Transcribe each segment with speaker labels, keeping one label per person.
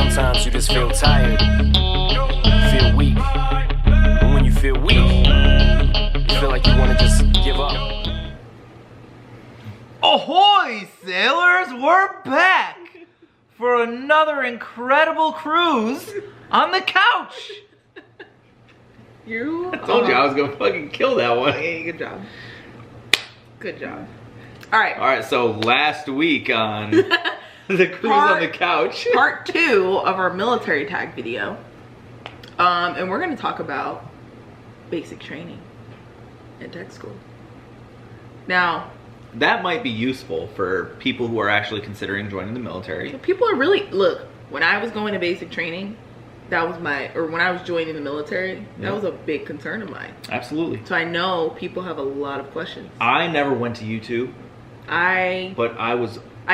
Speaker 1: Sometimes you just feel tired, feel weak. And when you feel weak, you feel like you want to just give up.
Speaker 2: Ahoy, sailors! We're back for another incredible cruise on the couch.
Speaker 3: I
Speaker 2: told you I was gonna fucking kill that one.
Speaker 3: Okay, good job. Good job.
Speaker 2: All right, so last week on the cruise on the couch.
Speaker 3: Part 2 of our military tag video. And we're gonna talk about basic training in tech school. Now,
Speaker 2: that might be useful for people who are actually considering joining the military.
Speaker 3: people are really, look, when I was going to basic training, that was when I was joining the military, that was a big concern of mine.
Speaker 2: Absolutely.
Speaker 3: So I know people have a lot of questions.
Speaker 2: I never went to YouTube.
Speaker 3: But I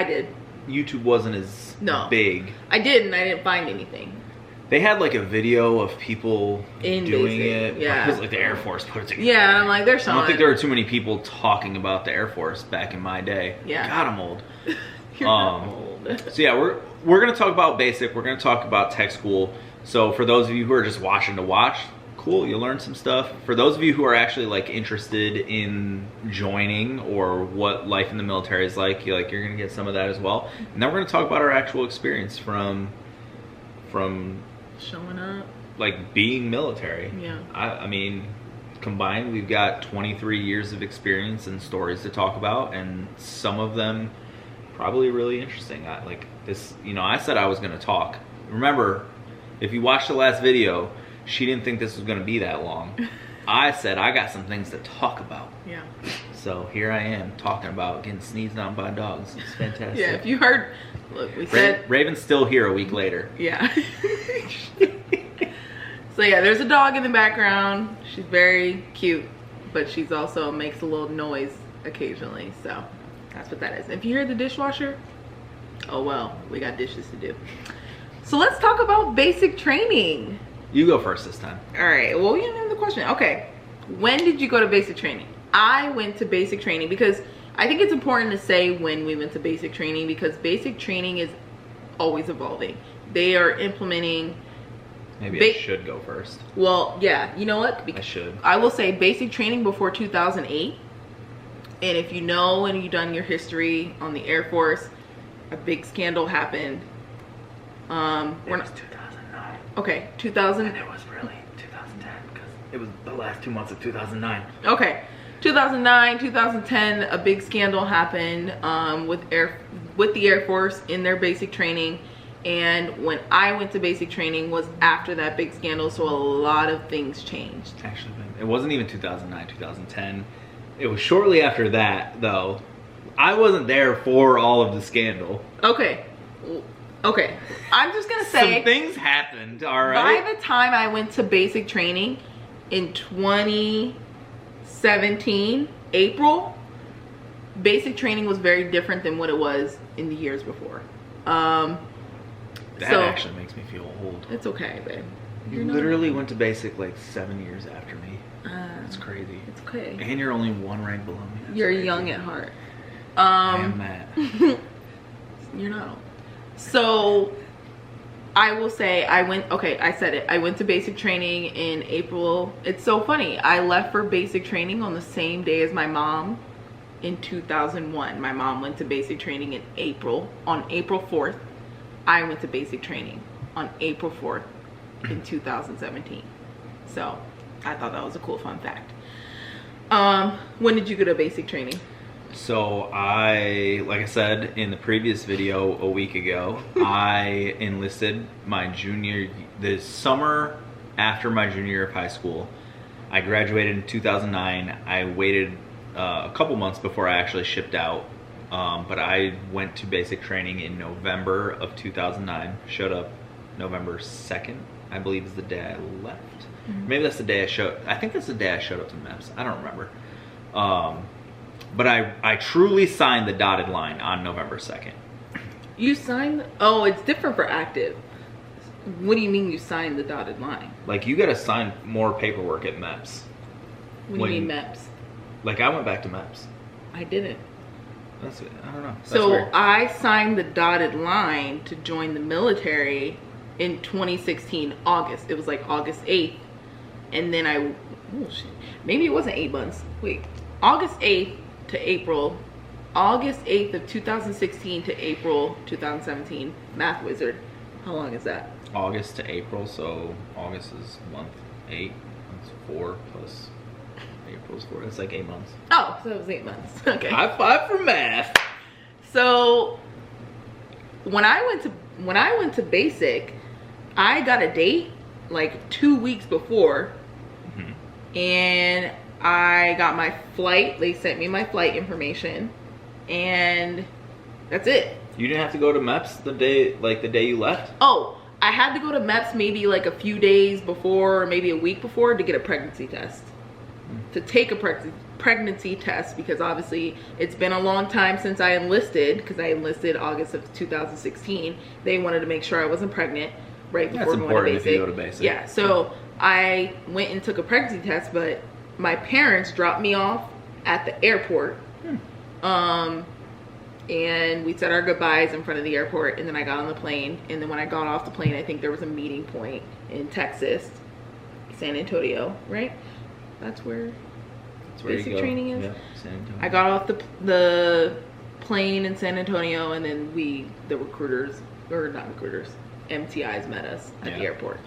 Speaker 3: did.
Speaker 2: YouTube wasn't as big.
Speaker 3: I did, and I didn't find anything.
Speaker 2: They had like a video of people
Speaker 3: doing
Speaker 2: it.
Speaker 3: Yeah.
Speaker 2: It was like the Air Force put it together.
Speaker 3: Yeah, I'm like, there's some.
Speaker 2: I don't think there were too many people talking about the Air Force back in my day.
Speaker 3: Yeah.
Speaker 2: God, I'm old.
Speaker 3: You're not old.
Speaker 2: So yeah, we're gonna talk about basic. We're gonna talk about tech school. So for those of you who are just watching to watch, cool, you'll learn some stuff. For those of you who are actually like interested in joining or what life in the military is like, you're gonna get some of that as well. And then we're gonna talk about our actual experience from
Speaker 3: showing up,
Speaker 2: like being military.
Speaker 3: Yeah.
Speaker 2: I mean, combined, we've got 23 years of experience and stories to talk about, and some of them probably really interesting. I said I was gonna talk. Remember, if you watched the last video, she didn't think this was going to be that long. I said I got some things to talk about.
Speaker 3: Yeah.
Speaker 2: So here I am talking about getting sneezed on by dogs. It's fantastic.
Speaker 3: Yeah, if you heard, look, we said...
Speaker 2: Raven's still here a week later.
Speaker 3: Yeah. So yeah, there's a dog in the background. She's very cute, but she's also makes a little noise occasionally. So that's what that is. If you hear the dishwasher, oh well, we got dishes to do. So let's talk about basic training.
Speaker 2: You go first this time.
Speaker 3: All right, well, you know the question. Okay, when did you go to basic training? I went to basic training because I think it's important to say when we went to basic training, because basic training is always evolving. They are implementing...
Speaker 2: Maybe I should go first.
Speaker 3: Well, yeah, you know what?
Speaker 2: I should.
Speaker 3: I will say basic training before 2008. And if you know and you've done your history on the Air Force, a big scandal happened.
Speaker 2: It was 2009.
Speaker 3: Okay, 2000.
Speaker 2: And it was really 2010 because it was the last 2 months of 2009.
Speaker 3: Okay, 2009, 2010, a big scandal happened with the Air Force in their basic training. And when I went to basic training was after that big scandal, so a lot of things changed.
Speaker 2: Actually, it wasn't even 2009, 2010. It was shortly after that, though. I wasn't there for all of the scandal.
Speaker 3: Okay. Okay, I'm just gonna say
Speaker 2: some things happened, all right?
Speaker 3: By the time I went to basic training in 2017, April, basic training was very different than what it was in the years before.
Speaker 2: That actually makes me feel old.
Speaker 3: It's okay, babe.
Speaker 2: You literally went to basic like 7 years after me. That's crazy.
Speaker 3: It's okay.
Speaker 2: And you're only one rank below me.
Speaker 3: You're young at heart.
Speaker 2: I am Matt.
Speaker 3: You're not old. So I will say I went to basic training in April. It's so funny. I left for basic training on the same day as my mom in 2001. My mom went to basic training in April. On April 4th, I went to basic training on April 4th in 2017. So I thought that was a cool fun fact. When did you go to basic training?
Speaker 2: So like I said in the previous video a week ago, I enlisted the summer after my junior year of high school. I graduated in 2009. I waited a couple months before I actually shipped out. But I went to basic training in November of 2009. Showed up November 2nd, I believe is the day I left. Mm-hmm. Maybe that's the day I think that's the day I showed up to MEPS. I don't remember. But I truly signed the dotted line on November 2nd.
Speaker 3: You signed? Oh, it's different for active. What do you mean you signed the dotted line?
Speaker 2: Like, you gotta sign more paperwork at MEPS.
Speaker 3: What do you mean MEPS?
Speaker 2: Like, I went back to MEPS.
Speaker 3: I didn't.
Speaker 2: I don't know. That's
Speaker 3: so
Speaker 2: weird.
Speaker 3: I signed the dotted line to join the military in 2016, August. It was like August 8th. And then maybe it wasn't 8 months. Wait, August 8th to April, August 8th of 2016 to April 2017. Math wizard. How long is that?
Speaker 2: August to April, so August is month 8. That's 4 plus April's 4. That's like 8 months.
Speaker 3: Oh, so it was 8 months. Okay.
Speaker 2: High five for math.
Speaker 3: So when I went to basic, I got a date like 2 weeks before, and I got my flight. They sent me my flight information, and that's it.
Speaker 2: You didn't have to go to MEPS the day you left?
Speaker 3: Oh, I had to go to MEPS maybe like a few days before, or maybe a week before, to get a pregnancy test. To take a pregnancy test, because obviously it's been a long time since I enlisted, because I enlisted August of 2016. They wanted to make sure I wasn't pregnant right before going to basic.
Speaker 2: If you go to basic.
Speaker 3: Yeah, so I went and took a pregnancy test, but my parents dropped me off at the airport. And we said our goodbyes in front of the airport, and then I got on the plane. And then when I got off the plane, I think there was a meeting point in Texas, San Antonio, right? That's where basic training is.
Speaker 2: Yeah, San Antonio.
Speaker 3: I got off the plane in San Antonio, and then the recruiters, or not recruiters, MTIs met us at the airport.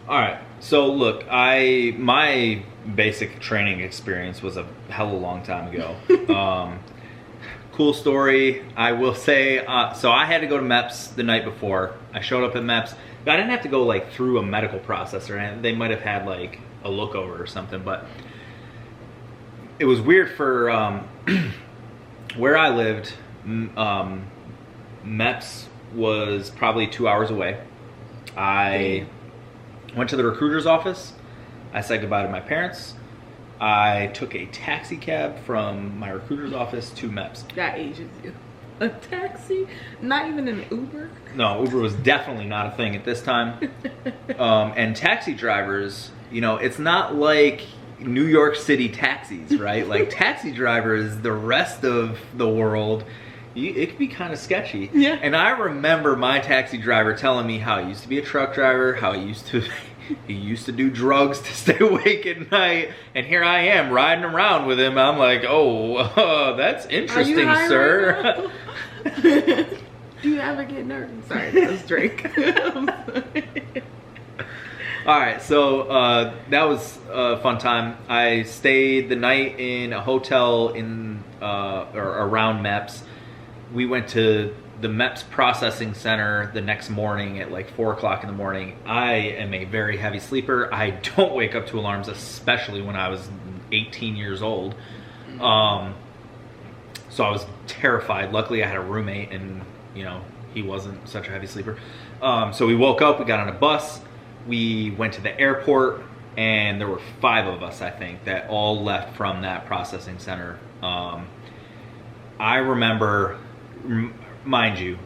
Speaker 2: All right. So look, my basic training experience was a hell of a long time ago. Cool story, I will say. So I had to go to MEPS the night before. I showed up at MEPS. I didn't have to go like through a medical process or anything. They might have had like a lookover or something, but it was weird for where I lived. MEPS was probably 2 hours away. I went to the recruiter's office. I said goodbye to my parents. I took a taxi cab from my recruiter's office to MEPS.
Speaker 3: That ages you. A taxi? Not even an Uber?
Speaker 2: No, Uber was definitely not a thing at this time. And taxi drivers, you know, it's not like New York City taxis, right? Like taxi drivers, the rest of the world, it could be kind of sketchy.
Speaker 3: Yeah.
Speaker 2: And I remember my taxi driver telling me how he used to be a truck driver, how he used to do drugs to stay awake at night, and here I am riding around with him. I'm like, oh, that's interesting, sir.
Speaker 3: Right do you ever get nervous? Sorry, that was Drake.
Speaker 2: All right, so that was a fun time. I stayed the night in a hotel in or around MEPS. We went to the MEPS processing center the next morning at like 4 o'clock in the morning. I am a very heavy sleeper. I don't wake up to alarms, especially when I was 18 years old. So I was terrified. Luckily I had a roommate, and you know, he wasn't such a heavy sleeper. So we woke up, we got on a bus, we went to the airport, and there were 5 of us, I think, that all left from that processing center. I remember, mind you,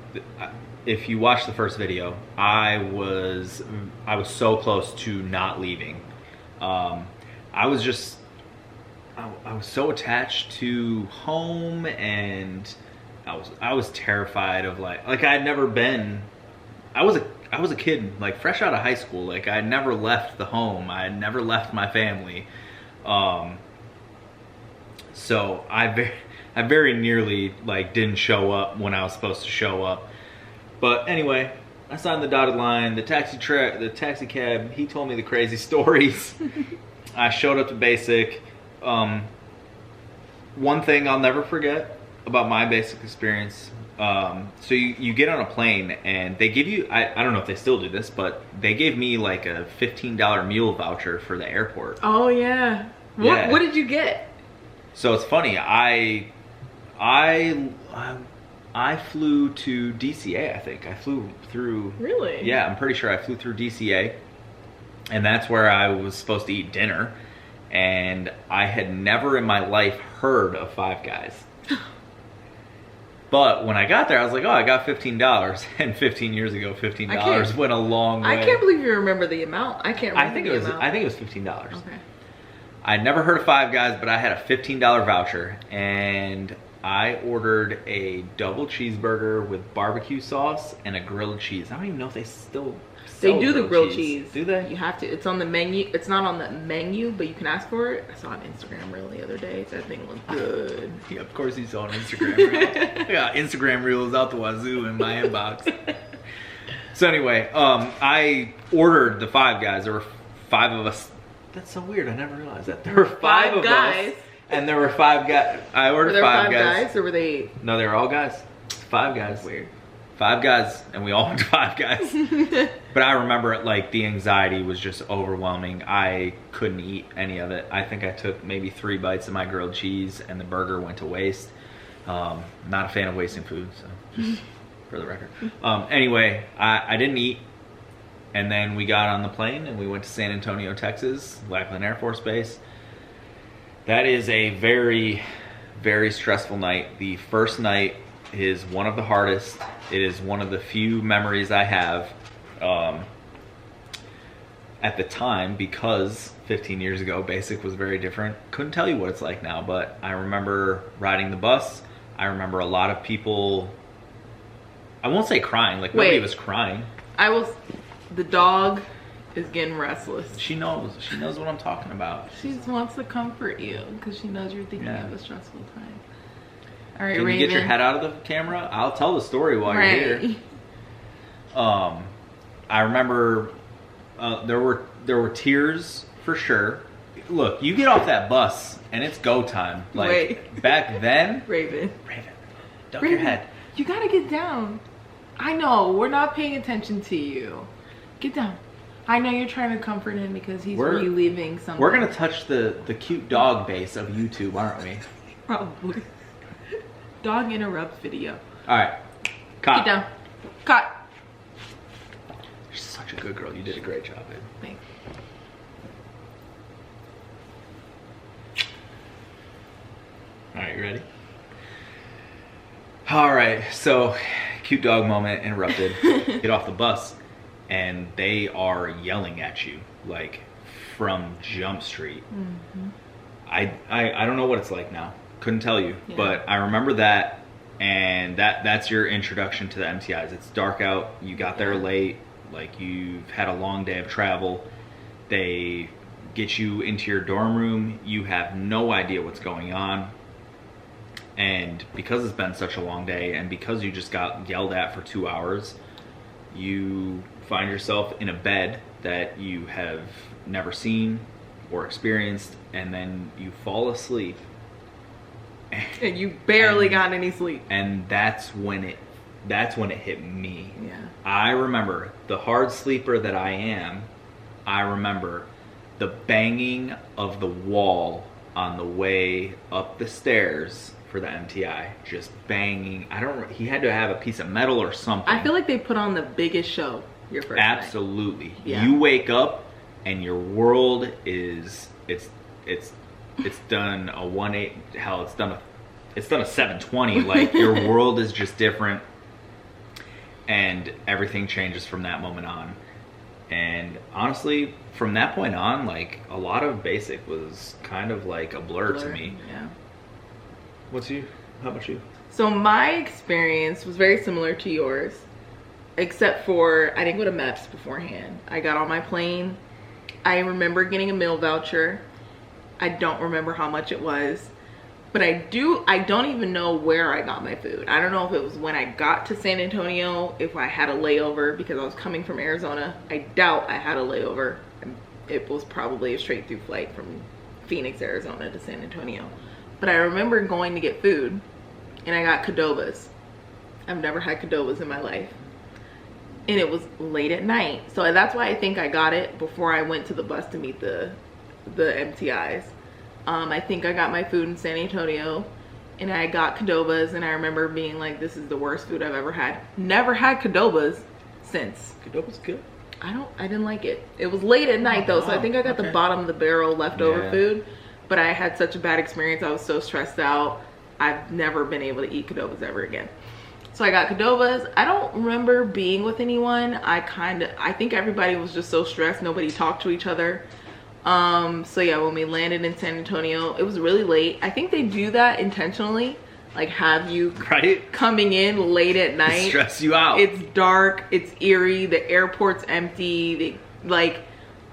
Speaker 2: if you watch the first video, I was so close to not leaving. I was so attached to home, and I was terrified of like I'd never been. I was a kid, like fresh out of high school. Like I never left the home. I had never left my family. So I very nearly like didn't show up when I was supposed to show up. But anyway, I signed the dotted line. The taxi cab, he told me the crazy stories. I showed up to basic. One thing I'll never forget about my basic experience. So you get on a plane, and they give you, I don't know if they still do this, but they gave me like a $15 meal voucher for the airport.
Speaker 3: Oh yeah. What did you get?
Speaker 2: So it's funny, I flew to DCA, I think. I flew through...
Speaker 3: Really?
Speaker 2: Yeah, I'm pretty sure I flew through DCA. And that's where I was supposed to eat dinner. And I had never in my life heard of Five Guys. But when I got there, I was like, oh, I got $15. And 15 years ago, $15 went a long way.
Speaker 3: I can't believe you remember the amount. I can't remember the amount.
Speaker 2: I think it was $15.
Speaker 3: Okay.
Speaker 2: I'd never heard of Five Guys, but I had a $15 voucher. And I ordered a double cheeseburger with barbecue sauce and a grilled cheese. I don't even know if they still
Speaker 3: They
Speaker 2: sell
Speaker 3: do the grilled cheese.
Speaker 2: Do they?
Speaker 3: You have to. It's on the menu. It's not on the menu, but you can ask for it. I saw an Instagram reel the other day. That thing looked good.
Speaker 2: Yeah, of course you saw an Instagram reel. I got Instagram reels out the wazoo in my inbox. So anyway, I ordered the Five Guys. There were 5 of us. That's so weird. I never realized that. There were 5 of
Speaker 3: guys.
Speaker 2: us. And there were 5 guys. I ordered
Speaker 3: Were there
Speaker 2: 5
Speaker 3: 5
Speaker 2: guys.
Speaker 3: guys, or were they?
Speaker 2: No, they were all guys. 5 guys.
Speaker 3: Weird.
Speaker 2: 5 guys, and we all went to 5 guys. But I remember, like, the anxiety was just overwhelming. I couldn't eat any of it. I think I took maybe 3 bites of my grilled cheese, and the burger went to waste. Not a fan of wasting food, so just for the record. Anyway, I didn't eat. And then we got on the plane, and we went to San Antonio, Texas, Lackland Air Force Base. That is a very, very stressful night. The first night is one of the hardest. It is one of the few memories I have at the time, because 15 years ago basic was very different. Couldn't tell you what it's like now, but I remember riding the bus. I remember a lot of people, I won't say crying, like nobody was crying.
Speaker 3: The dog is getting restless.
Speaker 2: She knows what I'm talking about.
Speaker 3: She just wants to comfort you because she knows you're thinking of a stressful time. All right,
Speaker 2: Can
Speaker 3: Raven.
Speaker 2: you get your head out of the camera? I'll tell the story while you're here. I remember there were tears for sure. Look, you get off that bus and it's go time. Like back then,
Speaker 3: Raven,
Speaker 2: duck your head.
Speaker 3: You gotta get down. I know we're not paying attention to you. Get down. I know you're trying to comfort him because he's reliving something.
Speaker 2: We're gonna touch the cute dog base of YouTube, aren't we?
Speaker 3: Probably. Dog interrupts video.
Speaker 2: All right, cut.
Speaker 3: Get down. Cut.
Speaker 2: You're such a good girl. You did a great job, babe.
Speaker 3: Thanks.
Speaker 2: All right, you ready? All right, so cute dog moment interrupted. Get off the bus, and they are yelling at you like from Jump Street.
Speaker 3: Mm-hmm.
Speaker 2: I don't know what it's like now. Couldn't tell you, but I remember that, and that's your introduction to the MTIs. It's dark out. You got there late. Like, you've had a long day of travel. They get you into your dorm room. You have no idea what's going on. And because it's been such a long day, and because you just got yelled at for 2 hours, you find yourself in a bed that you have never seen or experienced, and then you fall asleep.
Speaker 3: And you barely got any sleep.
Speaker 2: And that's when it hit me.
Speaker 3: Yeah.
Speaker 2: I remember, the hard sleeper that I am, I remember the banging of the wall on the way up the stairs for the MTI. Just banging. He had to have a piece of metal or something.
Speaker 3: I feel like they put on the biggest show your first
Speaker 2: Absolutely.
Speaker 3: night. Yeah.
Speaker 2: You wake up and your world is it's done a 180. Hell, it's done a 720. Like, your world is just different, and everything changes from that moment on. And honestly, from that point on, like, a lot of basic was kind of like a blur to me.
Speaker 3: Yeah.
Speaker 2: How about you?
Speaker 3: So my experience was very similar to yours, except for I didn't go to MEPS beforehand. I got on my plane. I remember getting a meal voucher. I don't remember how much it was, but I don't even know where I got my food. I don't know if it was when I got to San Antonio, if I had a layover because I was coming from Arizona. I doubt I had a layover. It was probably a straight through flight from Phoenix, Arizona to San Antonio. But I remember going to get food, and I got Qdoba's. I've never had Qdoba's in my life. And it was late at night. So that's why I think I got it before I went to the bus to meet the MTIs. I think I got my food in San Antonio, and I got Qdoba's, and I remember being like, this is the worst food I've ever had. Never had Qdoba's since.
Speaker 2: Qdoba's good.
Speaker 3: I didn't like it. It was late at night though, so I think I got the bottom of the barrel leftover food. But I had such a bad experience. I was so stressed out. I've never been able to eat Qdoba's ever again. So I got Qdoba's. I don't remember being with anyone. I think everybody was just so stressed. Nobody talked to each other. So yeah, when we landed in San Antonio, it was really late. I think they do that intentionally like have you
Speaker 2: Right?
Speaker 3: coming in late at night.
Speaker 2: Stress you out.
Speaker 3: It's dark. It's eerie. The airport's empty.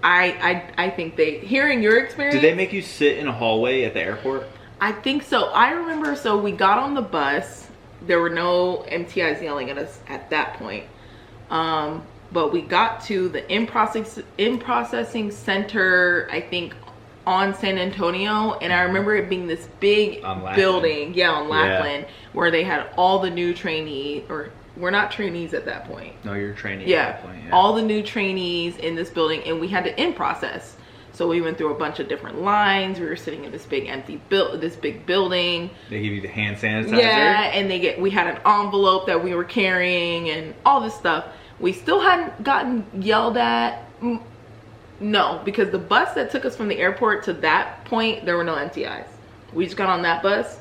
Speaker 3: I think hearing your experience.
Speaker 2: Did they make you sit in a hallway at the airport?
Speaker 3: I think so. I remember. So we got on the bus. There were no MTIs yelling at us at that point. But we got to the in-processing center, I think, on San Antonio, and I remember it being this big building, on Lackland, where they had all the new trainees, or we're not trainees at that point.
Speaker 2: No, you're training
Speaker 3: Yeah,
Speaker 2: at that point. Yeah,
Speaker 3: all the new trainees in this building, and we had to in-process. So we went through a bunch of different lines. We were sitting in this big this big building.
Speaker 2: They give you the hand sanitizer.
Speaker 3: Yeah, and we had an envelope that we were carrying and all this stuff. We still hadn't gotten yelled at. No, because the bus that took us from the airport to that point, there were no MTIs. We just got on that bus.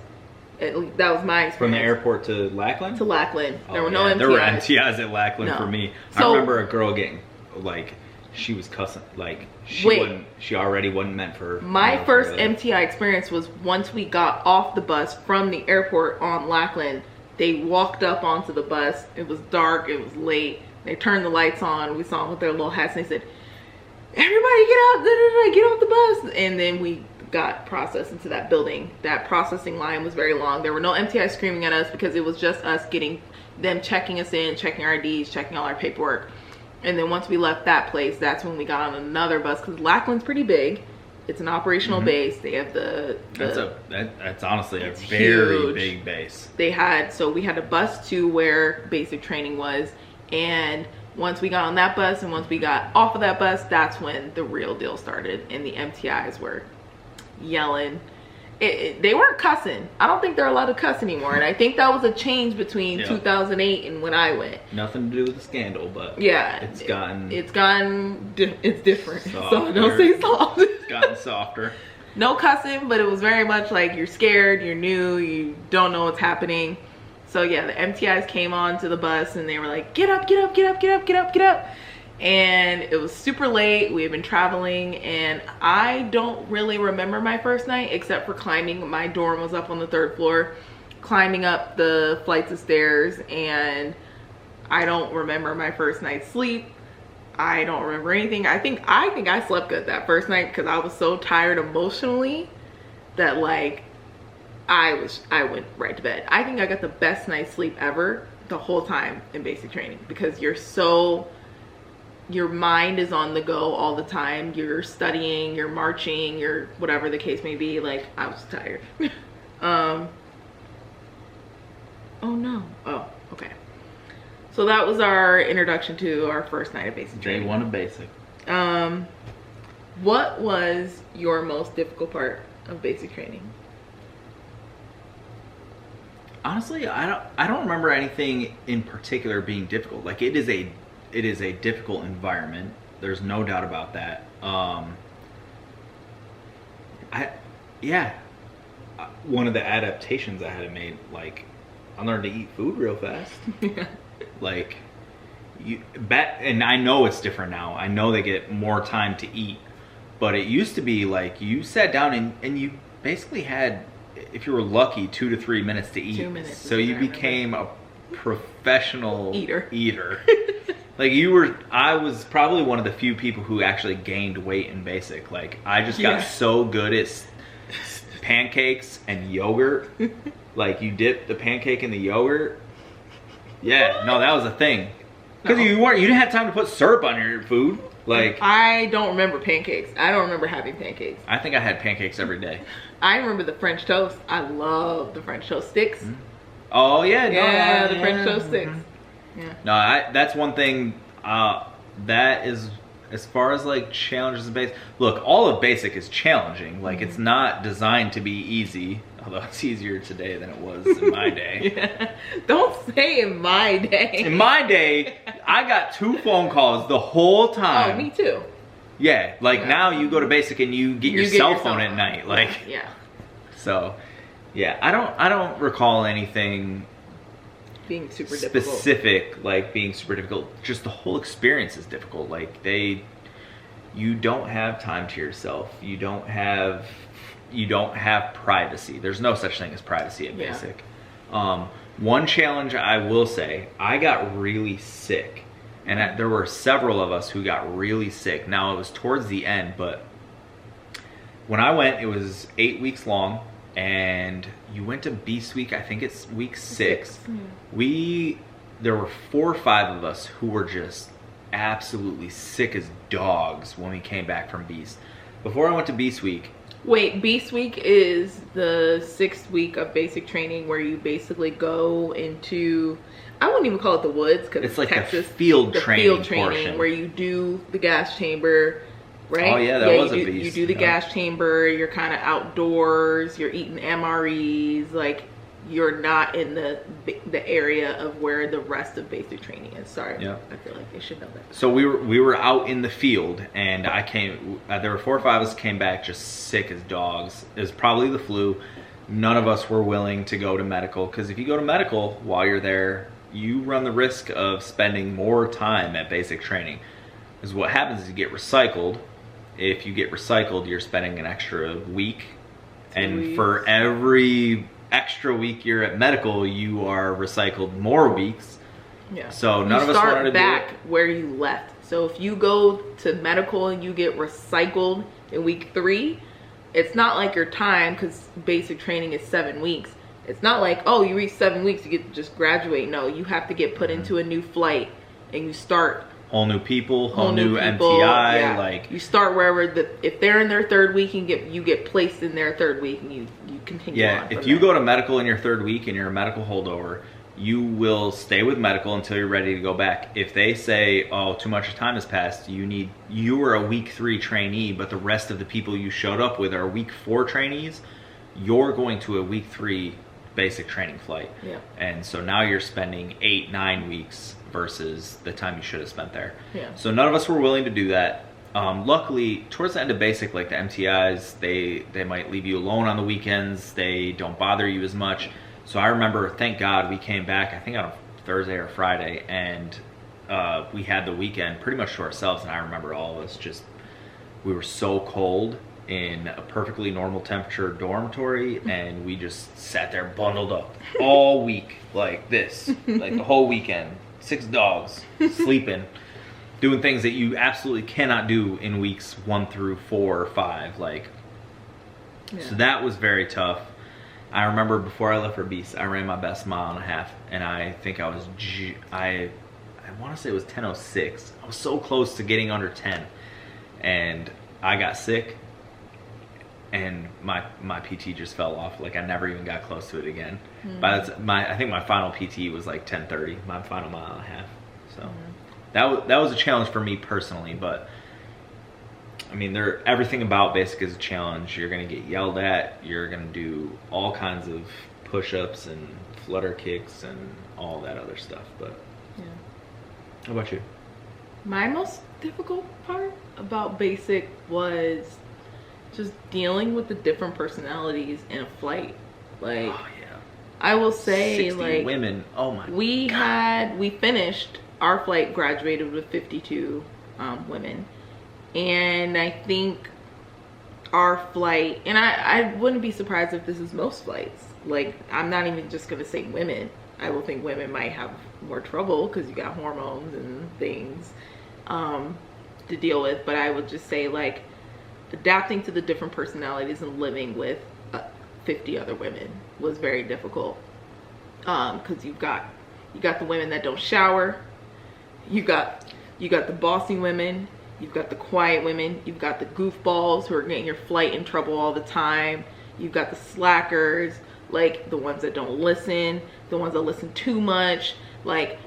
Speaker 3: That was my experience.
Speaker 2: From the airport to Lackland?
Speaker 3: To Lackland. There were no MTIs.
Speaker 2: There were MTIs at Lackland for me.
Speaker 3: So,
Speaker 2: I remember a girl getting, like, she was cussing. Like, she already wasn't meant for...
Speaker 3: My first MTI experience was once we got off the bus from the airport on Lackland. They walked up onto the bus. It was dark. It was late. They turned the lights on. We saw them with their little hats, and they said, "Everybody get out, get off the bus." And then we got processed into that building. That processing line was very long. There were no MTI screaming at us because it was just us getting them checking us in, checking our IDs, checking all our paperwork. And then once we left that place, that's when we got on another bus, because Lackland's pretty big. It's an operational base. They have
Speaker 2: that's honestly a very
Speaker 3: huge,
Speaker 2: big base.
Speaker 3: we had a bus to where basic training was. And once we got on that bus and once we got off of that bus, that's when the real deal started, and the MTIs were yelling. They weren't cussing. I don't think they're allowed to cuss anymore, and I think that was a change between 2008 and when I went.
Speaker 2: Nothing to do with the scandal, but it's
Speaker 3: different.
Speaker 2: Softer.
Speaker 3: So don't say soft.
Speaker 2: It's gotten softer.
Speaker 3: No cussing, but it was very much like you're scared, you're new, you don't know what's happening. So yeah, the MTIs came on to the bus and they were like, "Get up, get up, get up, get up, get up, get up." And it was super late. We had been traveling, and I don't really remember my first night except for climbing. My dorm was up on the 3rd floor, climbing up the flights of stairs, and I don't remember my first night's sleep. I don't remember anything. I think I slept good that first night because I was so tired emotionally that, like, I went right to bed. I think I got the best night's sleep ever the whole time in basic training, because your mind is on the go all the time. You're studying, you're marching, you're whatever the case may be. Like, I was tired. Oh no. Oh, okay. So that was our introduction to our first night of basic training.
Speaker 2: Day 1 of basic.
Speaker 3: What was your most difficult part of basic training?
Speaker 2: Honestly, I don't remember anything in particular being difficult. Like, it is a difficult environment. There's no doubt about that. One of the adaptations I had to make, like, I learned to eat food real fast. Like, and I know it's different now. I know they get more time to eat, but it used to be like you sat down and you basically had, if you were lucky, 2 to 3 minutes to eat.
Speaker 3: 2 minutes.
Speaker 2: So you became a professional
Speaker 3: eater.
Speaker 2: Like, I was probably one of the few people who actually gained weight in basic. Like, I just got so good at pancakes and yogurt. Like, you dip the pancake in the yogurt. Yeah, no, that was a thing. Because you didn't have time to put syrup on your food. Like,
Speaker 3: I don't remember pancakes. I don't remember having pancakes.
Speaker 2: I think I had pancakes every day.
Speaker 3: I remember the French toast. I love the French toast sticks.
Speaker 2: Mm-hmm. Oh yeah,
Speaker 3: the French toast sticks.
Speaker 2: Yeah. No, that's one thing. That is, as far as like challenges in basic. Look, all of basic is challenging. Like, it's not designed to be easy. Although it's easier today than it was in my day.
Speaker 3: Yeah. Don't say in my day.
Speaker 2: In my day, I got 2 phone calls the whole time.
Speaker 3: Oh, me too.
Speaker 2: Yeah, like now you go to basic and you get your cell phone at night. Like,
Speaker 3: yeah.
Speaker 2: So, yeah, I don't recall anything
Speaker 3: being super
Speaker 2: specific, like being super difficult. Just the whole experience is difficult. Like, you don't have time to yourself. You don't have privacy. There's no such thing as privacy at basic. One challenge I will say, I got really sick, and there were several of us who got really sick. Now it was towards the end, but when I went, it was 8 weeks long, and you went to Beast Week. I think it's week 6. There were 4 or 5 of us who were just absolutely sick as dogs when we came back from Beast. Before I went to Beast Week.
Speaker 3: Wait, Beast Week is the 6th week of basic training where you basically go into, I wouldn't even call it the woods because
Speaker 2: it's like
Speaker 3: Texas,
Speaker 2: the field training portion
Speaker 3: where you do the gas chamber, right?
Speaker 2: Oh yeah, that was a beast.
Speaker 3: You do the gas chamber, you're kind of outdoors, you're eating MREs, like you're not in the area of where the rest of basic training is. Sorry,
Speaker 2: yeah.
Speaker 3: I feel like they should know that.
Speaker 2: So we were out in the field, and I came. There were 4 or 5 of us came back just sick as dogs. It was probably the flu. None of us were willing to go to medical, because if you go to medical while you're there, you run the risk of spending more time at basic training. Because what happens is you get recycled. If you get recycled, you're spending an extra week, and for every extra week you're at medical, you are recycled more weeks.
Speaker 3: Yeah.
Speaker 2: So none of us wanted to
Speaker 3: start back where you left. So if you go to medical and you get recycled in week 3, it's not like your time, because basic training is 7 weeks. It's not like, oh, you reach 7 weeks, you get to just graduate. No, you have to get put into a new flight, and you start
Speaker 2: whole new people, whole new MTI.
Speaker 3: Yeah.
Speaker 2: Like
Speaker 3: you start wherever if they're in their 3rd week, you get placed in their 3rd week, and you continue.
Speaker 2: Yeah, if you go to medical in your 3rd week and you're a medical holdover, you will stay with medical until you're ready to go back. If they say, oh, too much time has passed, you are a week 3 trainee, but the rest of the people you showed up with are week 4 trainees, you're going to a week 3 basic training flight.
Speaker 3: Yeah.
Speaker 2: And so now you're spending 8-9 weeks versus the time you should have spent there.
Speaker 3: Yeah.
Speaker 2: So none of us were willing to do that. Luckily, towards the end of basic, like the MTIs, they might leave you alone on the weekends. They don't bother you as much. So I remember, thank God, we came back, I think on a Thursday or Friday, and we had the weekend pretty much to ourselves. And I remember all of us we were so cold in a perfectly normal temperature dormitory, and we just sat there bundled up all week like this, like the whole weekend. 6 dogs, sleeping, doing things that you absolutely cannot do in weeks 1 through 4 or 5. Like, yeah. So that was very tough. I remember before I left for Beast, I ran my best 1.5 miles, and I think I want to say it was 10:06. I was so close to getting under 10, and I got sick, and my PT just fell off. Like, I never even got close to it again. I think my final PT was like 10:30, my final 1.5 miles. So that was a challenge for me personally. But I mean, everything about basic is a challenge. You're gonna get yelled at. You're gonna do all kinds of push-ups and flutter kicks and all that other stuff. But yeah. How about you?
Speaker 3: My most difficult part about basic was just dealing with the different personalities in a flight. Like, oh, yeah. I will say,
Speaker 2: 60
Speaker 3: like,
Speaker 2: women. Oh my God.
Speaker 3: We finished our flight, graduated with 52 women, and I think our flight, and I wouldn't be surprised if this is most flights. Like, I'm not even just gonna say women. I will think women might have more trouble because you got hormones and things to deal with. But I would just say, like, adapting to the different personalities and living with 50 other women was very difficult, because you got the women that don't shower, you got the bossy women, you've got the quiet women, you've got the goofballs who are getting your flight in trouble all the time, you've got the slackers, like the ones that don't listen, the ones that listen too much. Like,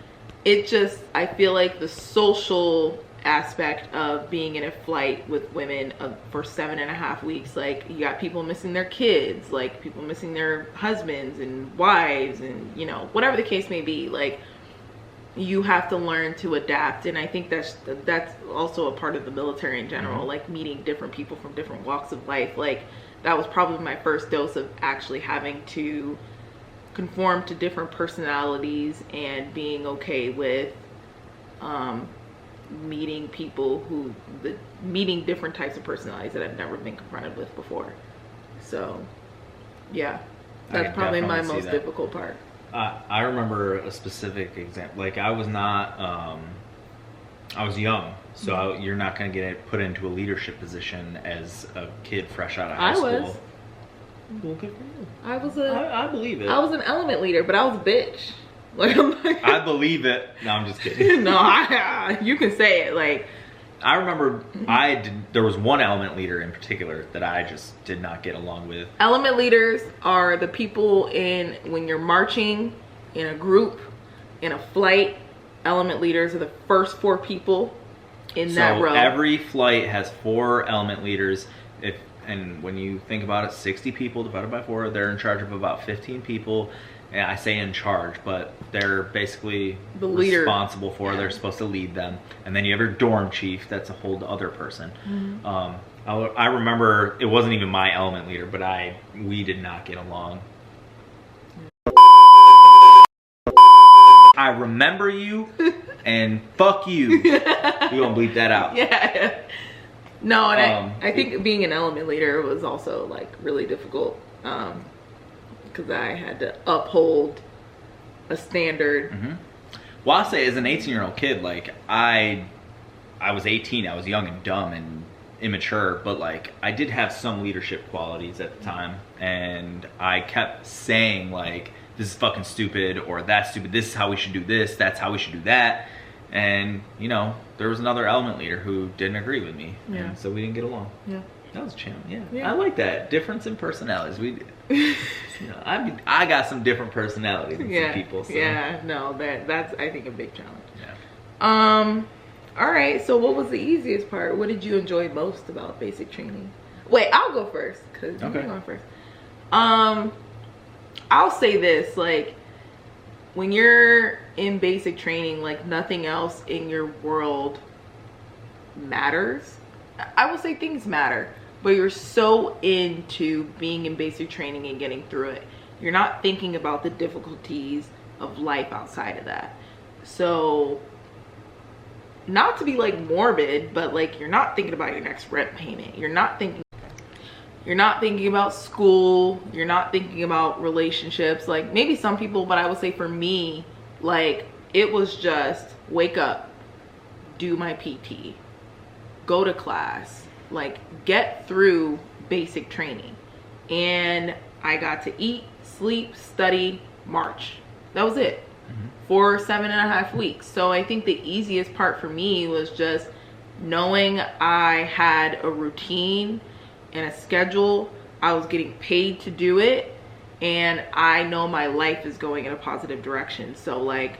Speaker 3: it just, I feel like the social aspect of being in a flight with women for 7.5 weeks, like, you got people missing their kids, like people missing their husbands and wives, and, you know, whatever the case may be, like, you have to learn to adapt. And I think that's also a part of the military in general, like meeting different people from different walks of life. Like, that was probably my first dose of actually having to conform to different personalities and being okay with meeting different types of personalities that I've never been confronted with before. So yeah, that's probably my most difficult part.
Speaker 2: I remember a specific example. Like I was not, I was young, so you're not going to get put into a leadership position as a kid fresh out of high school.
Speaker 3: Was.
Speaker 2: Well, good for you.
Speaker 3: I
Speaker 2: I believe it.
Speaker 3: I was an element leader, but I was a bitch. Like I'm like,
Speaker 2: I believe it. No, I'm just kidding.
Speaker 3: No, you can say it. Like
Speaker 2: I remember there was one element leader in particular that I just did not get along with.
Speaker 3: element leaders are the people when you're marching in a group, in a flight. Element leaders are the first 4 people in that row.
Speaker 2: Every flight has 4 element leaders. And when you think about it, 60 people divided by 4, they're in charge of about 15 people. And I say in charge, but they're basically
Speaker 3: the leader.
Speaker 2: Responsible for. They're supposed to lead them. And then you have your dorm chief. That's a whole other person. I remember it wasn't even my element leader, but we did not get along. I remember you, and fuck you. We're gonna bleep that out.
Speaker 3: Yeah. No, and I think being an element leader was also like really difficult because I had to uphold a standard.
Speaker 2: Well, I'll say as an 18-year-old kid, like I was 18. I was young and dumb and immature, but like I did have some leadership qualities at the time, and I kept saying like, this is fucking stupid, or that's stupid, this is how we should do this, that's how we should do that. And you know, there was another element leader who didn't agree with me, and so we didn't get along. That was a challenge. I like that difference in personalities. You know, I got some different personalities than some people. So.
Speaker 3: No, that's I think a big challenge. All right, so what was the easiest part? What did you enjoy most about basic training? Wait, I'll go first because you're going first. I'll say this, like, when you're in basic training, like nothing else in your world matters. I will say things matter, but you're so into being in basic training and getting through it. You're not thinking about the difficulties of life outside of that. So, not to be like morbid, but like you're not thinking about your next rent payment. You're not thinking about school. You're not thinking about relationships. Like maybe some people, but I would say for me, like it was just wake up, do my PT, go to class, like get through basic training. And I got to eat, sleep, study, march. That was it for 7.5 weeks. So I think the easiest part for me was just knowing I had a routine and a schedule. I was getting paid to do it, and I know my life is going in a positive direction. So like,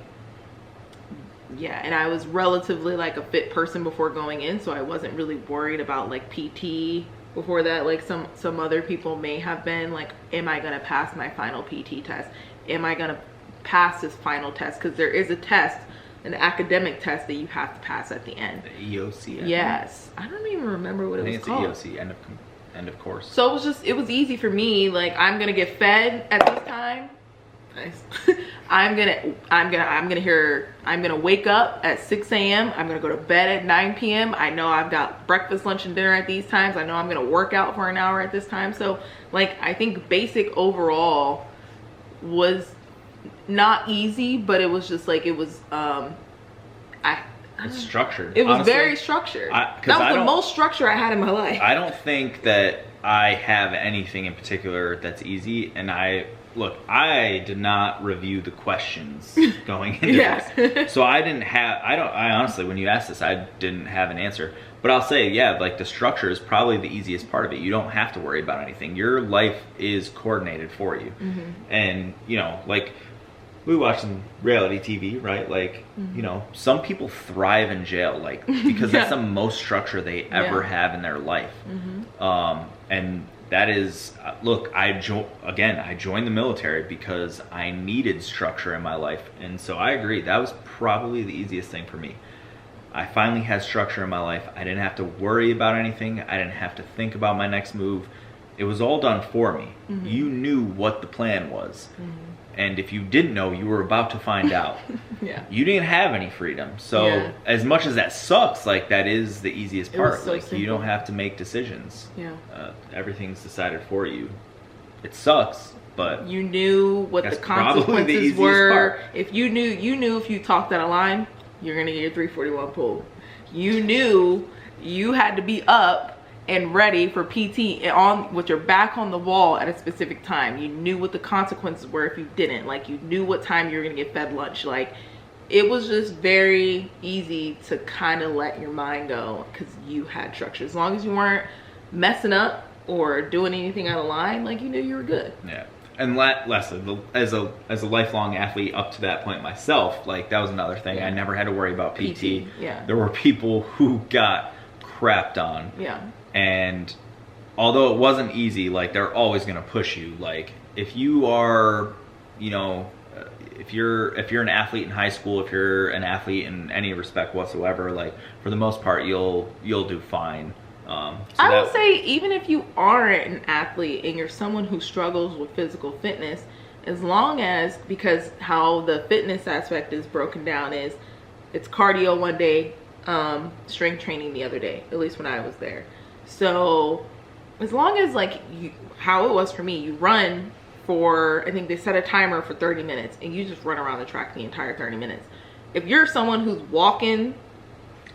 Speaker 3: yeah, and I was relatively like a fit person before going in, so I wasn't really worried about like PT before that. Like some other people may have been like, am I gonna pass my final PT test? Am I gonna pass this final test? Because there is a test, an academic test that you have to pass at the end.
Speaker 2: The EOC.
Speaker 3: Yes, I don't even remember what it was called.
Speaker 2: It's the EOC, end of course.
Speaker 3: So it was easy for me. Like I'm gonna get fed at this time. Nice. I'm gonna wake up at 6 a.m. I'm gonna go to bed at 9 p.m. I know I've got breakfast, lunch, and dinner at these times. I know I'm gonna work out for an hour at this time. So like I think basic overall was not easy, but it was just like it was
Speaker 2: it's structured.
Speaker 3: It was honestly, very structured. That was the most structure I had in my life.
Speaker 2: I don't think that I have anything in particular that's easy. And I did not review the questions going into this. So I honestly, when you asked this, I didn't have an answer. But I'll say, yeah, like the structure is probably the easiest part of it. You don't have to worry about anything. Your life is coordinated for you. And, you know, like, we watch some reality TV, right? Like, you know, some people thrive in jail, like, because that's the most structure they ever have in their life. And that is, look, I joined the military because I needed structure in my life. And so I agree, that was probably the easiest thing for me. I finally had structure in my life. I didn't have to worry about anything. I didn't have to think about my next move. It was all done for me. You knew what the plan was. And if you didn't know, you were about to find out. You didn't have any freedom. So as much as that sucks, like that is the easiest part.
Speaker 3: So
Speaker 2: like
Speaker 3: simple.
Speaker 2: You don't have to make decisions. Everything's decided for you. It sucks, but
Speaker 3: you knew what the
Speaker 2: that's probably the
Speaker 3: consequences
Speaker 2: easiest
Speaker 3: were.
Speaker 2: part.
Speaker 3: If you knew if you talked out of line, you're gonna get your 341 pulled. You knew you had to be up and ready for PT and on with your back on the wall at a specific time. You knew what the consequences were if you didn't. Like, you knew what time you were gonna get fed lunch. Like, it was just very easy to kind of let your mind go because you had structure. As long as you weren't messing up or doing anything out of line, like, you knew you were good.
Speaker 2: Yeah. And Leslie, as a lifelong athlete up to that point myself, like, that was another thing.
Speaker 3: Yeah.
Speaker 2: I never had to worry about PT.
Speaker 3: Yeah.
Speaker 2: There were people who got crapped on.
Speaker 3: Yeah.
Speaker 2: And although it wasn't easy, like, they're always going to push you. Like, if you are, you know, if you're an athlete in high school, if you're an athlete in any respect whatsoever, like, for the most part, you'll do fine.
Speaker 3: I will say, even if you aren't an athlete and you're someone who struggles with physical fitness, as long as, because how the fitness aspect is broken down is, it's cardio one day, strength training the other day, at least when I was there. So as long as, like, how it was for me, you run for, I think they set a timer for 30 minutes and you just run around the track the entire 30 minutes. If you're someone who's walking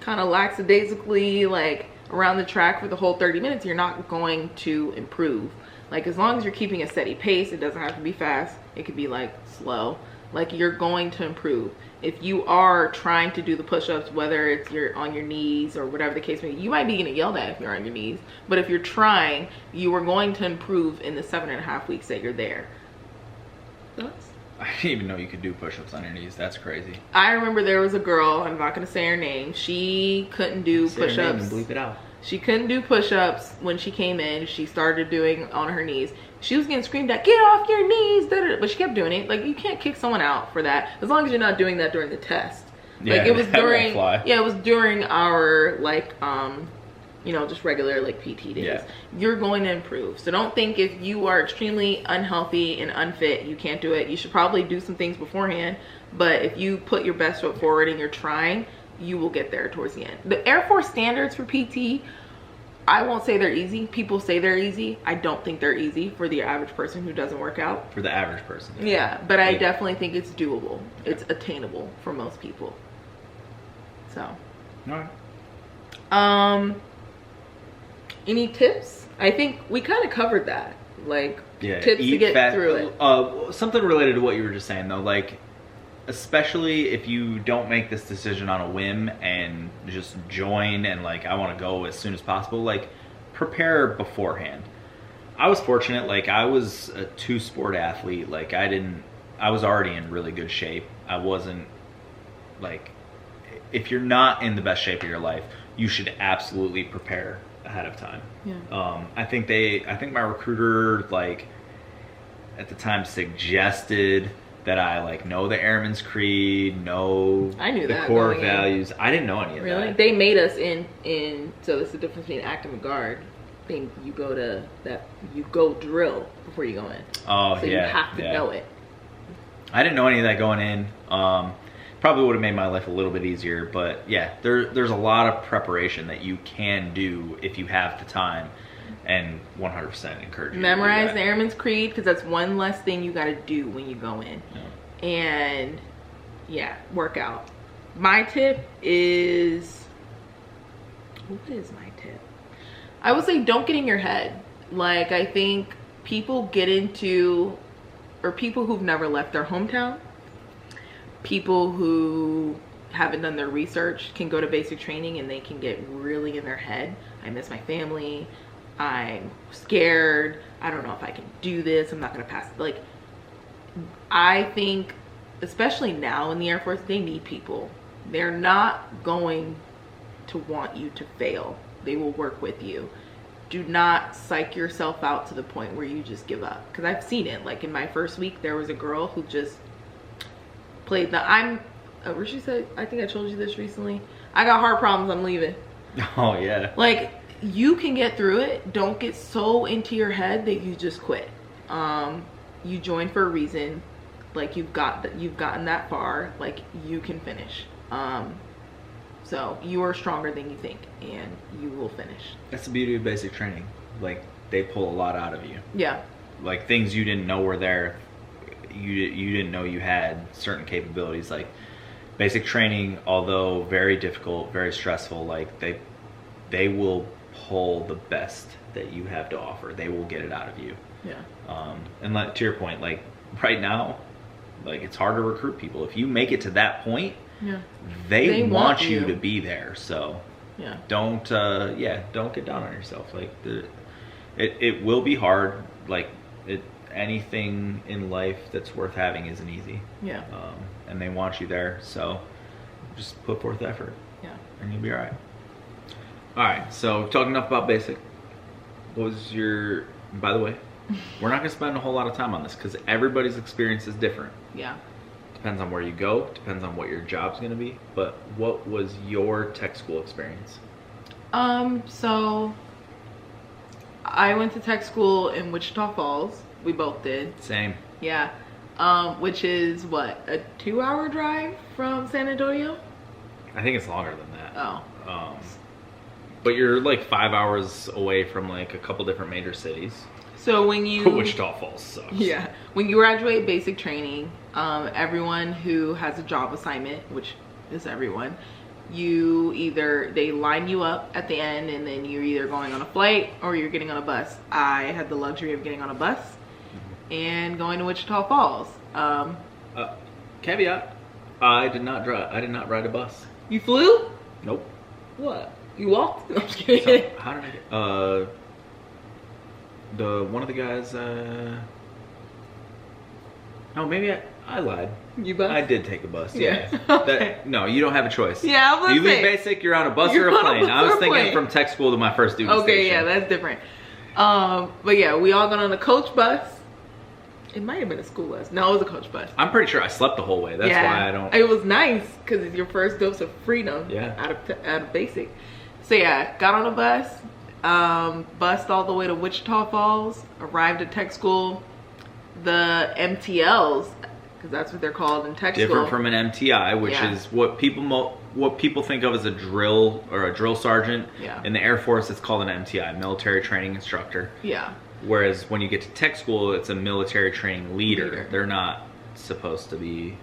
Speaker 3: kind of lackadaisically, like, around the track for the whole 30 minutes, you're not going to improve. Like, as long as you're keeping a steady pace, it doesn't have to be fast. It could be, like, slow. Like, you're going to improve. If you are trying to do the push-ups, whether it's you're on your knees or whatever the case may be, you might be getting yelled at if you're on your knees. But if you're trying, you are going to improve in the 7.5 weeks that you're there. Thoughts?
Speaker 2: I didn't even know you could do push-ups on your knees. That's crazy.
Speaker 3: I remember there was a girl, I'm not going to say her name, she couldn't do
Speaker 2: Say her name
Speaker 3: push-ups.
Speaker 2: and bleep it out.
Speaker 3: She couldn't do push-ups when she came in. She started doing on her knees. She was getting screamed at, get off your knees, but she kept doing it. Like, you can't kick someone out for that, as long as you're not doing that during the test.
Speaker 2: Yeah,
Speaker 3: like, it was
Speaker 2: that won't
Speaker 3: during,
Speaker 2: fly.
Speaker 3: yeah, it was during our, like, you know, just regular, like, PT days.
Speaker 2: Yeah.
Speaker 3: You're going to improve. So don't think if you are extremely unhealthy and unfit, you can't do it. You should probably do some things beforehand, but if you put your best foot forward and you're trying, you will get there towards the end. The Air Force standards for PT, I won't say they're easy. People say they're easy. I don't think they're easy for the average person who doesn't work out.
Speaker 2: For the average person.
Speaker 3: Yeah, but I definitely think it's doable. It's attainable for most people. So.
Speaker 2: All right.
Speaker 3: Any tips? I think we kind of covered that. Like,
Speaker 2: Yeah,
Speaker 3: tips to get through it.
Speaker 2: Something related to what you were just saying, though, like, especially if you don't make this decision on a whim and just join and, like, I want to go as soon as possible, like, prepare beforehand. I was fortunate, like, I was a 2-sport athlete. Like, I was already in really good shape. I wasn't, like, if you're not in the best shape of your life, you should absolutely prepare ahead of time.
Speaker 3: Yeah.
Speaker 2: I think my recruiter, like, at the time suggested that I, like, know the Airman's Creed, know
Speaker 3: I knew
Speaker 2: the
Speaker 3: that
Speaker 2: core
Speaker 3: going in.
Speaker 2: values. I didn't know any of
Speaker 3: Really?
Speaker 2: that.
Speaker 3: They made us in so it's the difference between active and guard. Thing you go drill before you go in.
Speaker 2: Oh,
Speaker 3: so
Speaker 2: yeah.
Speaker 3: you have to know it.
Speaker 2: I didn't know any of that going in. Probably would have made my life a little bit easier, but yeah, there's a lot of preparation that you can do if you have the time, and 100% encourage you
Speaker 3: Memorize
Speaker 2: to do
Speaker 3: the Airman's Creed, because that's one less thing you got to do when you go in.
Speaker 2: Yeah.
Speaker 3: And yeah, work out. My tip is, what is my tip? I would say don't get in your head. Like, I think people get into, or people who've never left their hometown, people who haven't done their research can go to basic training and they can get really in their head. I miss my family. I'm scared. I don't know if I can do this. I'm not going to pass. Like, I think, especially now in the Air Force, they need people. They're not going to want you to fail. They will work with you. Do not psych yourself out to the point where you just give up. Because I've seen it. Like, in my first week, there was a girl who just played where she said, I think I told you this recently, I got heart problems, I'm leaving.
Speaker 2: Oh, yeah.
Speaker 3: Like, you can get through it. Don't get so into your head that you just quit. You joined for a reason. Like, you've gotten that far. Like, you can finish. So you are stronger than you think, and you will finish.
Speaker 2: That's the beauty of basic training. Like, they pull a lot out of you.
Speaker 3: Yeah.
Speaker 2: like things you didn't know were there. You didn't know you had certain capabilities. Like basic training, although very difficult, very stressful, like they will pull the best that you have to offer. They will get it out of you.
Speaker 3: Yeah.
Speaker 2: And like, to your point, like right now, like it's hard to recruit people. If you make it to that point,
Speaker 3: Yeah.
Speaker 2: they want you to be there. So
Speaker 3: yeah,
Speaker 2: don't get down on yourself. Like it will be hard. Like anything in life that's worth having isn't easy.
Speaker 3: Yeah.
Speaker 2: And they want you there. So just put forth effort.
Speaker 3: Yeah.
Speaker 2: And you'll be all right. All right. So we've talked enough about basic. What was your? By the way, we're not gonna spend a whole lot of time on this because everybody's experience is different.
Speaker 3: Yeah.
Speaker 2: Depends on where you go, depends on what your job's gonna be. But what was your tech school experience?
Speaker 3: So I went to tech school in Wichita Falls. We both did.
Speaker 2: Same.
Speaker 3: Yeah. Which is what, a 2-hour drive from San Antonio?
Speaker 2: I think it's longer than that.
Speaker 3: Oh.
Speaker 2: But you're like 5 hours away from like a couple different major cities.
Speaker 3: So when you
Speaker 2: Wichita Falls sucks.
Speaker 3: Yeah. When you graduate basic training, everyone who has a job assignment, which is everyone, they line you up at the end and then you're either going on a flight or you're getting on a bus. I had the luxury of getting on a bus and going to Wichita Falls.
Speaker 2: Caveat, I did not ride a bus.
Speaker 3: You flew?
Speaker 2: Nope.
Speaker 3: What? You walked? I'm just kidding.
Speaker 2: So, how did I get one of the guys no, maybe I lied.
Speaker 3: You bus?
Speaker 2: I did take a bus.
Speaker 3: Yeah.
Speaker 2: Okay. No, you don't have a choice.
Speaker 3: Yeah, I was
Speaker 2: you
Speaker 3: gonna
Speaker 2: leave
Speaker 3: say,
Speaker 2: basic, you're on a bus or
Speaker 3: you're
Speaker 2: a
Speaker 3: on a
Speaker 2: plane.
Speaker 3: bus
Speaker 2: I was
Speaker 3: or a
Speaker 2: thinking
Speaker 3: plane.
Speaker 2: from tech school to my first duty station.
Speaker 3: Okay, yeah, that's different. But yeah, we all got on a coach bus. It might have been a school bus. No, it was a coach bus.
Speaker 2: I'm pretty sure I slept the whole way. That's why I don't.
Speaker 3: It was nice because it's your first dose of freedom.
Speaker 2: Yeah.
Speaker 3: Out of basic. So yeah, got on a bus, bussed all the way to Wichita Falls, arrived at tech school. The MTLs, because that's what they're called in tech school.
Speaker 2: Different from an MTI, which is what people think of as a drill or a drill sergeant.
Speaker 3: Yeah.
Speaker 2: In the Air Force, it's called an MTI, military training instructor.
Speaker 3: Yeah.
Speaker 2: Whereas when you get to tech school, it's a military training leader. They're not supposed to be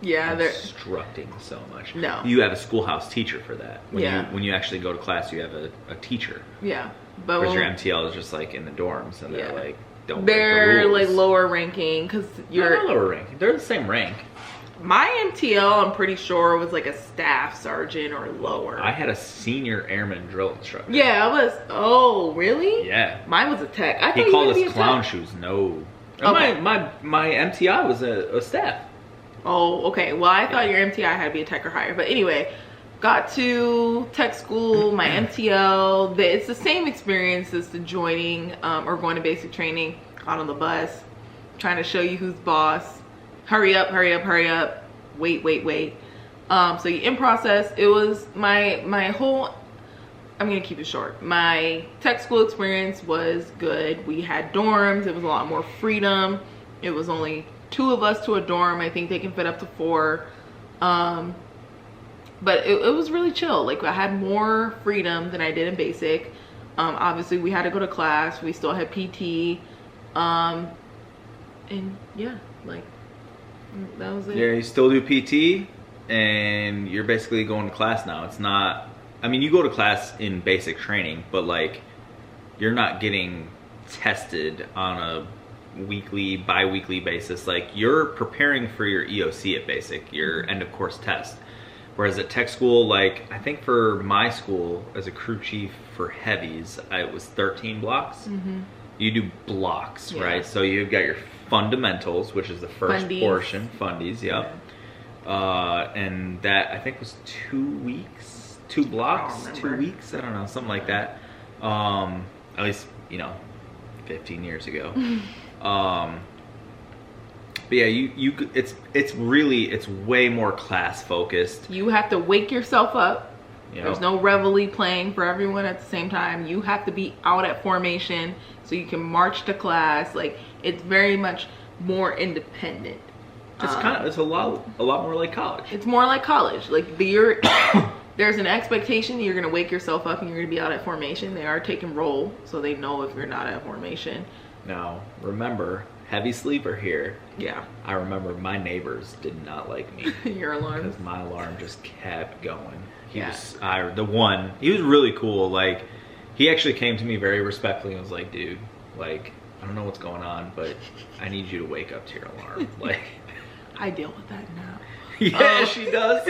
Speaker 2: instructing so much.
Speaker 3: No.
Speaker 2: You have a schoolhouse teacher for that. When you actually go to class, you have a teacher.
Speaker 3: Yeah. But
Speaker 2: whereas your MTL is just like in the dorms and they're like, don't break
Speaker 3: they're
Speaker 2: the rules.
Speaker 3: like lower ranking because
Speaker 2: They're not lower rank. They're the same rank.
Speaker 3: My MTL, I'm pretty sure, was like a staff sergeant or lower.
Speaker 2: I had a senior airman drill instructor.
Speaker 3: Yeah, I was. Oh, really?
Speaker 2: Yeah.
Speaker 3: Mine was a tech. I thought
Speaker 2: He
Speaker 3: you
Speaker 2: called
Speaker 3: had to be
Speaker 2: us
Speaker 3: a
Speaker 2: clown
Speaker 3: tech.
Speaker 2: shoes. No.
Speaker 3: Okay.
Speaker 2: My MTI was a staff.
Speaker 3: Oh, okay. Well, I thought your MTI had to be a tech or higher. But anyway, got to tech school, my MTL. It's the same experience as the joining or going to basic training. Got on the bus, trying to show you who's boss. Hurry up, hurry up, hurry up. Wait. So you in process. It was my whole, I'm going to keep it short. My tech school experience was good. We had dorms. It was a lot more freedom. It was only 2 of us to a dorm. I think they can fit up to 4. But it was really chill. Like I had more freedom than I did in basic. Obviously we had to go to class. We still had PT. And yeah, like that was it.
Speaker 2: Yeah, you still do PT and you're basically going to class now. It's not, I mean, you go to class in basic training, but like you're not getting tested on a weekly, bi-weekly basis. Like you're preparing for your EOC at basic, your end of course test. Whereas at tech school, like I think for my school as a crew chief for heavies, it was 13 blocks. Mm-hmm. You do blocks, right? So you've got your fundamentals, which is the first portion, fundies, yep. Yeah. And that I think was 2 weeks, 2 blocks, 2 weeks. I don't know, something like that. At least 15 years ago. But yeah, it's way more class focused.
Speaker 3: You have to wake yourself up.
Speaker 2: Yep.
Speaker 3: There's no reveille playing for everyone at the same time. You have to be out at formation so you can march to class. Like it's very much more independent.
Speaker 2: It's a lot more like college.
Speaker 3: It's more like college. Like there's an expectation that you're gonna wake yourself up and you're gonna be out at formation. They are taking roll, so they know if you're not at formation.
Speaker 2: Now, remember, heavy sleeper here.
Speaker 3: Yeah.
Speaker 2: I remember my neighbors did not like me.
Speaker 3: Your alarm.
Speaker 2: Because my alarm just kept going. He
Speaker 3: Yeah.
Speaker 2: was really cool. Like, he actually came to me very respectfully and was like, dude, like, I don't know what's going on, but I need you to wake up to your alarm. Like,
Speaker 3: I deal with that now.
Speaker 2: yeah, she does.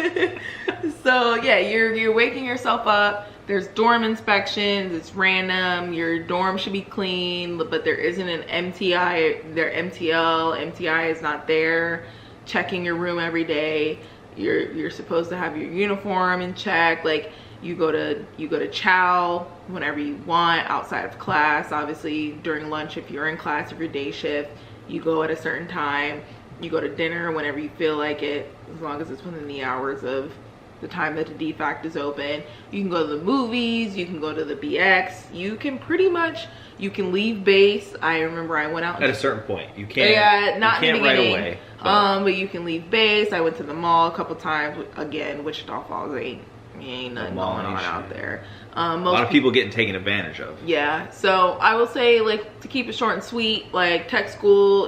Speaker 3: So yeah, you're waking yourself up. There's dorm inspections. It's random. Your dorm should be clean, but there isn't an MTI. Their MTI is not there. Checking your room every day. You're supposed to have your uniform in check. Like, you go to chow whenever you want outside of class. Obviously during lunch, if you're in class, if you're day shift, you go at a certain time. You go to dinner whenever you feel like it, as long as it's within the hours of the time that the DFAC is open. You can go to the movies, you can go to the BX, you can leave base. I remember I went out
Speaker 2: At a certain point. You can't,
Speaker 3: yeah, not
Speaker 2: you
Speaker 3: in the
Speaker 2: can't right
Speaker 3: beginning.
Speaker 2: away.
Speaker 3: But you can leave base. I went to the mall a couple times. Again, Wichita Falls ain't nothing going on out there.
Speaker 2: A lot of people getting taken advantage of.
Speaker 3: Yeah, so I will say, like, to keep it short and sweet, like, tech school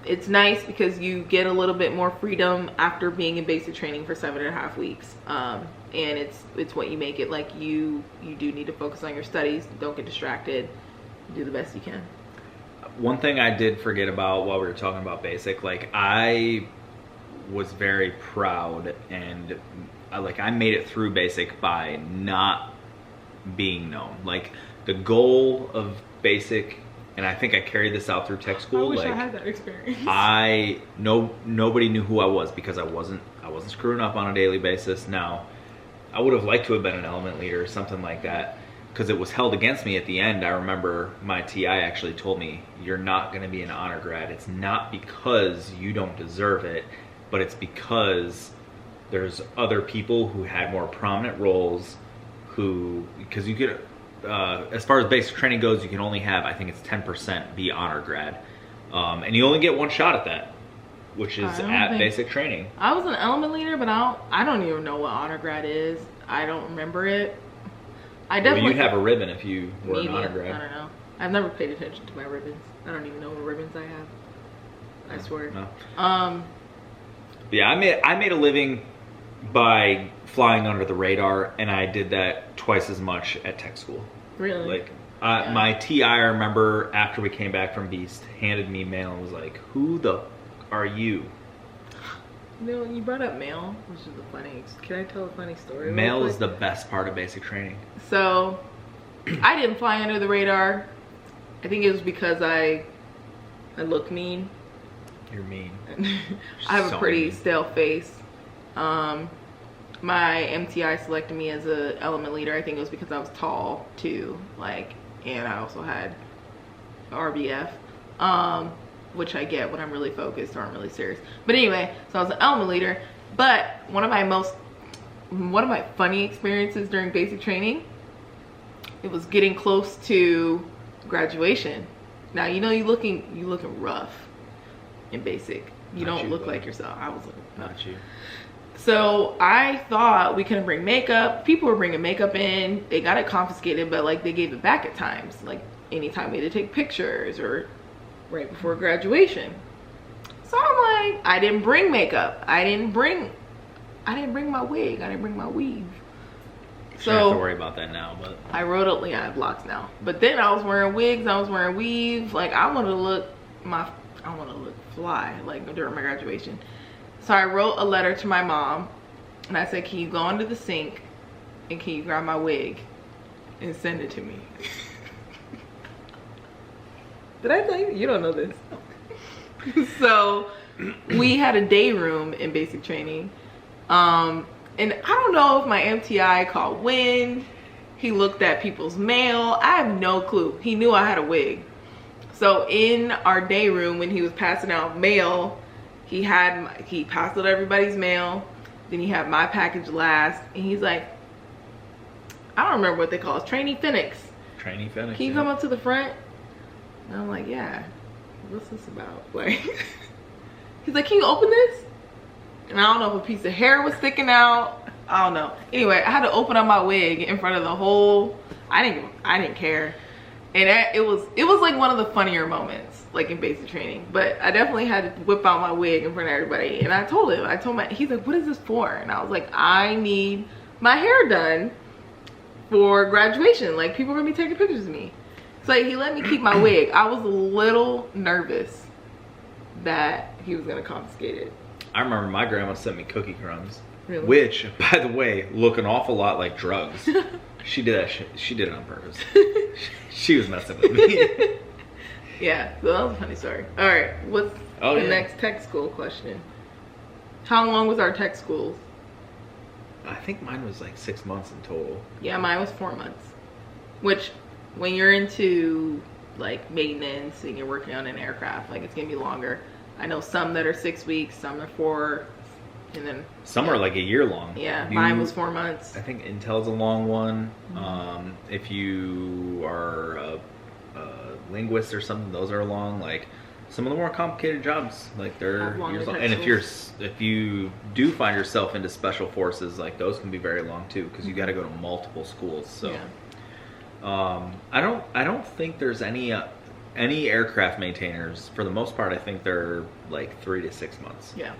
Speaker 3: it's nice because you get a little bit more freedom after being in basic training for 7.5 weeks. And it's what you make it. Like, you do need to focus on your studies. Don't get distracted. Do the best you can.
Speaker 2: One thing I did forget about while we were talking about basic, like, I was very proud and I made it through basic by not being known. Like, the goal of basic, and I think I carried this out through tech school.
Speaker 3: I wish
Speaker 2: like,
Speaker 3: I had that experience.
Speaker 2: Nobody knew who I was because I wasn't screwing up on a daily basis. Now, I would have liked to have been an element leader or something like that, because it was held against me at the end. I remember my TI actually told me, you're not going to be an honor grad. It's not because you don't deserve it, but it's because there's other people who had more prominent roles because you could, as far as basic training goes, you can only have, I think it's 10% be honor grad. And you only get one shot at that, which is at basic training.
Speaker 3: I was an element leader, but I don't even know what honor grad is. I don't remember it. I definitely.
Speaker 2: Well, you'd have a ribbon if you were
Speaker 3: maybe,
Speaker 2: an honor grad.
Speaker 3: I don't know. I've never paid attention to my ribbons. I don't even know what ribbons I have. I swear.
Speaker 2: No. Yeah, I made a living by flying under the radar, and I did that twice as much at tech school.
Speaker 3: Really?
Speaker 2: Like, my TI, I remember after we came back from Beast, handed me mail and was like, "Who the are you?"
Speaker 3: No, you brought up mail, which is a funny. Can I tell a funny story?
Speaker 2: Mail is the best part of basic training.
Speaker 3: So, I didn't fly under the radar. I think it was because I look mean.
Speaker 2: You're mean.
Speaker 3: I have
Speaker 2: So
Speaker 3: a pretty
Speaker 2: mean.
Speaker 3: stale face. My MTI selected me as a element leader. I think it was because I was tall too, like, and I also had RBF, which I get when I'm really focused or I'm really serious. But anyway, so I was an element leader. But one of my funny experiences during basic training, it was getting close to graduation. Now, you know, you looking rough in basic. You
Speaker 2: Not
Speaker 3: don't
Speaker 2: you,
Speaker 3: look
Speaker 2: buddy.
Speaker 3: like yourself. I was looking rough.
Speaker 2: Not you.
Speaker 3: So I thought we couldn't bring makeup. People were bringing makeup in. They got it confiscated, but like they gave it back at times. Like anytime we had to take pictures or right before graduation. So I'm like, I didn't bring makeup. I didn't bring my wig. I didn't bring my weave.
Speaker 2: So don't have to worry about that now, but
Speaker 3: I wrote up, yeah, I have locks now. But then I was wearing wigs. I was wearing weave. Like I want to look fly like during my graduation. So I wrote a letter to my mom and I said, can you go under the sink and can you grab my wig and send it to me? Did I tell you? You don't know this. So we had a day room in basic training. And I don't know if my MTI caught wind. He looked at people's mail. I have no clue. He knew I had a wig. So in our day room when he was passing out mail, he passed out everybody's mail. Then he had my package last. And he's like, I don't remember what they call it. Trainee Phoenix.
Speaker 2: Trainee Phoenix.
Speaker 3: Can you come up to the front? And I'm like, yeah. What's this about? Like, he's like, can you open this? And I don't know if a piece of hair was sticking out. I don't know. Anyway, I had to open up my wig in front of the whole. I didn't care. And it was like one of the funnier moments, like in basic training. But I definitely had to whip out my wig in front of everybody. And I told him, he's like, what is this for? And I was like, I need my hair done for graduation. Like, people are gonna be taking pictures of me. So he let me keep my wig. I was a little nervous that he was gonna confiscate it.
Speaker 2: I remember my grandma sent me cookie crumbs.
Speaker 3: Really?
Speaker 2: Which, by the way, look an awful lot like drugs. She did that. She did it on purpose. She was messing with me.
Speaker 3: Yeah, so that was a funny story. All right, what's the next tech school question? How long was our tech schools?
Speaker 2: I think mine was like 6 months in total.
Speaker 3: Yeah, mine was 4 months. Which, when you're into like maintenance and you're working on an aircraft, like it's gonna be longer. I know some that are 6 weeks, some are 4. And then
Speaker 2: some are like a year long.
Speaker 3: Yeah, mine was 4 months.
Speaker 2: I think Intel's a long one.
Speaker 3: Mm-hmm.
Speaker 2: If you are a linguist or something, those are long. Like some of the more complicated jobs, like they're years long. And if you do find yourself into special forces, like those can be very long too, because you got to go to multiple schools. So I don't think there's any aircraft maintainers. For the most part, I think they're like 3 to 6 months.
Speaker 3: Yeah.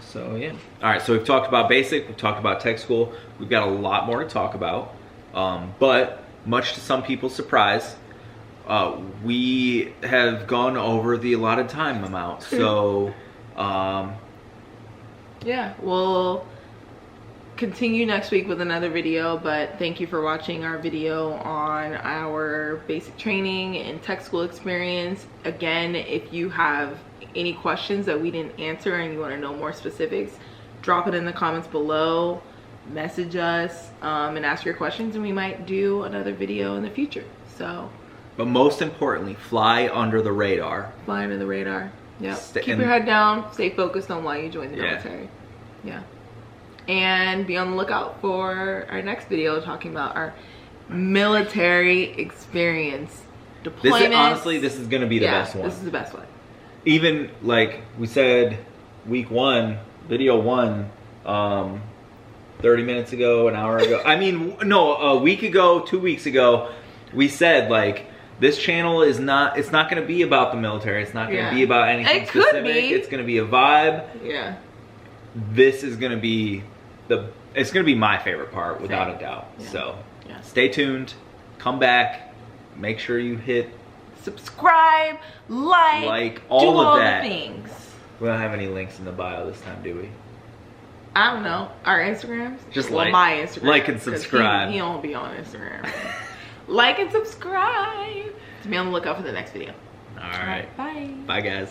Speaker 2: So yeah. All right. So we've talked about basic. We've talked about tech school. We've got a lot more to talk about. But much to some people's surprise, we have gone over the allotted time amount. So
Speaker 3: yeah, we'll continue next week with another video. But thank you for watching our video on our basic training and tech school experience. Again, if you have any questions that we didn't answer and you want to know more specifics, drop it in the comments below, message us, and ask your questions, and we might do another video in the future. So,
Speaker 2: but most importantly, fly under the radar.
Speaker 3: Fly under the radar. Yeah. Keep your head down, stay focused on why you joined the military. Yeah. And be on the lookout for our next video talking about our military experience. Deployments.
Speaker 2: Honestly, this is going to be the best one.
Speaker 3: This is the best one.
Speaker 2: Even like we said, week 1, video 1, 30 minutes ago, an hour ago. I mean, no, a week ago, 2 weeks ago, we said like this channel is not. It's not going to be about the military. It's not going to be about anything specific. It's going to be a vibe.
Speaker 3: Yeah.
Speaker 2: This is going to be it's going to be my favorite part, without a doubt. Yeah. So stay tuned. Come back. Make sure you hit
Speaker 3: subscribe, like
Speaker 2: all of
Speaker 3: that. The things.
Speaker 2: We don't have any links in the bio this time, do we?
Speaker 3: I don't know. Our Instagrams?
Speaker 2: Just
Speaker 3: my Instagram.
Speaker 2: Like and subscribe.
Speaker 3: He won't be on Instagram. Like and subscribe to be on the lookout for the next video.
Speaker 2: All right.
Speaker 3: Bye.
Speaker 2: Bye, guys.